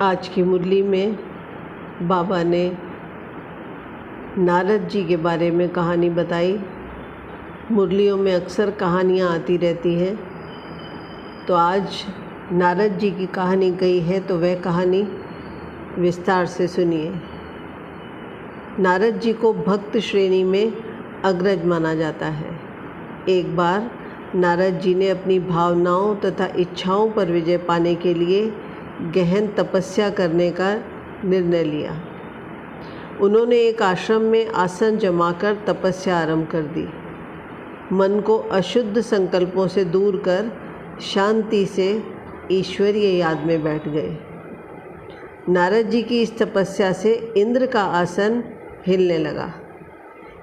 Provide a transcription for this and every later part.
आज की मुरली में बाबा ने नारद जी के बारे में कहानी बताई। मुरलियों में अक्सर कहानियाँ आती रहती हैं, तो आज नारद जी की कहानी कही है तो वह कहानी विस्तार से सुनिए। नारद जी को भक्त श्रेणी में अग्रज माना जाता है। एक बार नारद जी ने अपनी भावनाओं तथा इच्छाओं पर विजय पाने के लिए गहन तपस्या करने का निर्णय लिया। उन्होंने एक आश्रम में आसन जमाकर तपस्या आरंभ कर दी। मन को अशुद्ध संकल्पों से दूर कर शांति से ईश्वरीय याद में बैठ गए। नारद जी की इस तपस्या से इंद्र का आसन हिलने लगा।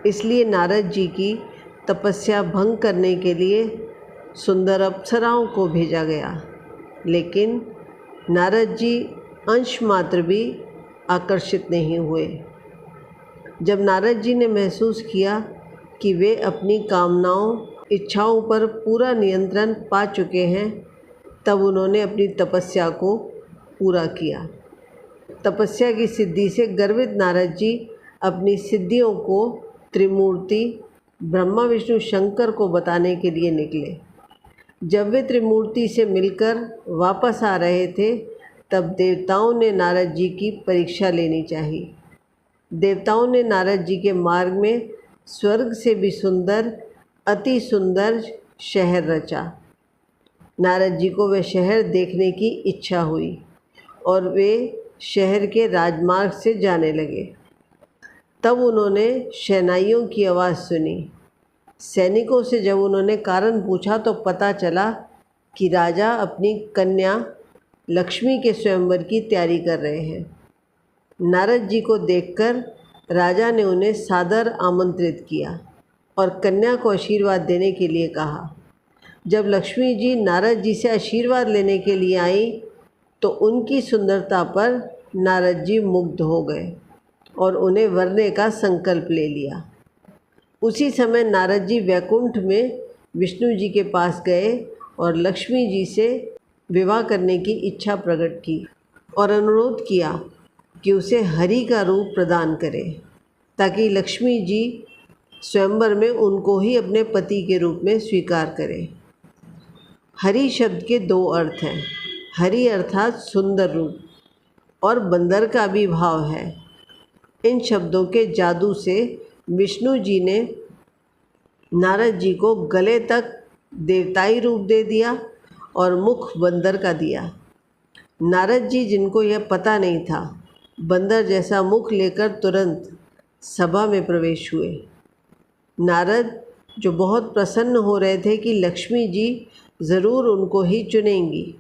इसलिए नारद जी की तपस्या भंग करने के लिए सुंदर अप्सराओं को भेजा गया, लेकिन नारद जी अंश मात्र भी आकर्षित नहीं हुए। जब नारद जी ने महसूस किया कि वे अपनी कामनाओं इच्छाओं पर पूरा नियंत्रण पा चुके हैं, तब उन्होंने अपनी तपस्या को पूरा किया। तपस्या की सिद्धि से गर्वित नारद जी अपनी सिद्धियों को त्रिमूर्ति ब्रह्मा विष्णु शंकर को बताने के लिए निकले। जब वे त्रिमूर्ति से मिलकर वापस आ रहे थे, तब देवताओं ने नारद जी की परीक्षा लेनी चाहिए। देवताओं ने नारद जी के मार्ग में स्वर्ग से भी सुंदर अति सुंदर शहर रचा। नारद जी को वह शहर देखने की इच्छा हुई और वे शहर के राजमार्ग से जाने लगे। तब उन्होंने शहनाइयों की आवाज़ सुनी। सैनिकों से जब उन्होंने कारण पूछा तो पता चला कि राजा अपनी कन्या लक्ष्मी के स्वयंवर की तैयारी कर रहे हैं। नारद जी को देखकर राजा ने उन्हें सादर आमंत्रित किया और कन्या को आशीर्वाद देने के लिए कहा। जब लक्ष्मी जी नारद जी से आशीर्वाद लेने के लिए आई तो उनकी सुंदरता पर नारद जी मुग्ध हो गए और उन्हें वरने का संकल्प ले लिया। उसी समय नारद जी वैकुंठ में विष्णु जी के पास गए और लक्ष्मी जी से विवाह करने की इच्छा प्रकट की और अनुरोध किया कि उसे हरि का रूप प्रदान करें, ताकि लक्ष्मी जी स्वयंवर में उनको ही अपने पति के रूप में स्वीकार करें। हरि शब्द के दो अर्थ हैं। हरि अर्थात सुंदर रूप, और बंदर का भी भाव है। इन शब्दों के जादू से विष्णु जी ने नारद जी को गले तक देवताई रूप दे दिया और मुख बंदर का दिया। नारद जी, जिनको यह पता नहीं था, बंदर जैसा मुख लेकर तुरंत सभा में प्रवेश हुए। नारद, जो बहुत प्रसन्न हो रहे थे कि लक्ष्मी जी ज़रूर उनको ही चुनेंगी।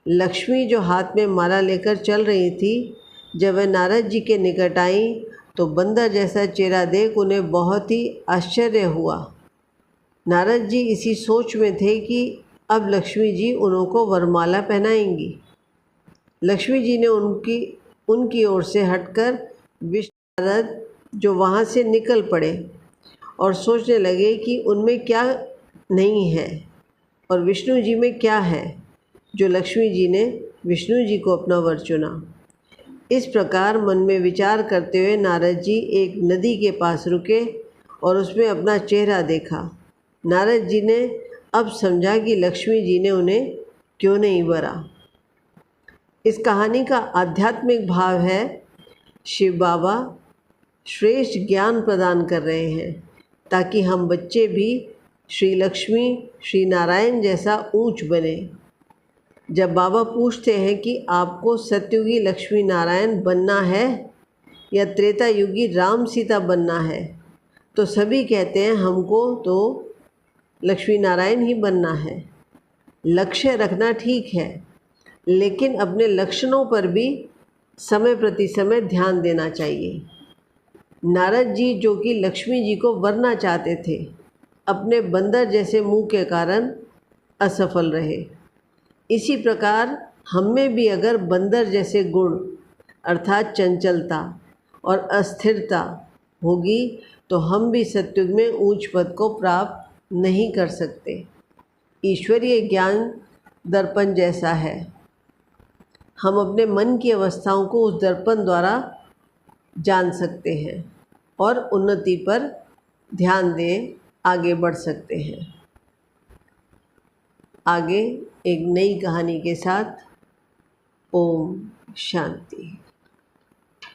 लक्ष्मी, जो हाथ में माला लेकर चल रही थी, जब वह नारद जी के निकट आई तो बंदर जैसा चेहरा देख उन्हें बहुत ही आश्चर्य हुआ। नारद जी इसी सोच में थे कि अब लक्ष्मी जी उनको वरमाला पहनाएंगी। लक्ष्मी जी ने उनकी ओर से हटकर विष्णु नारद जो वहाँ से निकल पड़े और सोचने लगे कि उनमें क्या नहीं है और विष्णु जी में क्या है, जो लक्ष्मी जी ने विष्णु जी को अपना वर चुना। इस प्रकार मन में विचार करते हुए नारद जी एक नदी के पास रुके और उसमें अपना चेहरा देखा। नारद जी ने अब समझा कि लक्ष्मी जी ने उन्हें क्यों नहीं वरा। इस कहानी का आध्यात्मिक भाव है, शिव बाबा श्रेष्ठ ज्ञान प्रदान कर रहे हैं ताकि हम बच्चे भी श्री लक्ष्मी श्री नारायण जैसा ऊंच बने। जब बाबा पूछते हैं कि आपको सतयुगी लक्ष्मी नारायण बनना है या त्रेता युगी राम सीता बनना है, तो सभी कहते हैं हमको तो लक्ष्मी नारायण ही बनना है। लक्ष्य रखना ठीक है, लेकिन अपने लक्षणों पर भी समय प्रति समय ध्यान देना चाहिए। नारद जी, जो कि लक्ष्मी जी को वरना चाहते थे, अपने बंदर जैसे मुंह के कारण असफल रहे। इसी प्रकार हम में भी अगर बंदर जैसे गुण अर्थात चंचलता और अस्थिरता होगी तो हम भी सत्युग में ऊंच पद को प्राप्त नहीं कर सकते। ईश्वरीय ज्ञान दर्पण जैसा है। हम अपने मन की अवस्थाओं को उस दर्पण द्वारा जान सकते हैं और उन्नति पर ध्यान दें, आगे बढ़ सकते हैं। आगे एक नई कहानी के साथ। ओम शांति।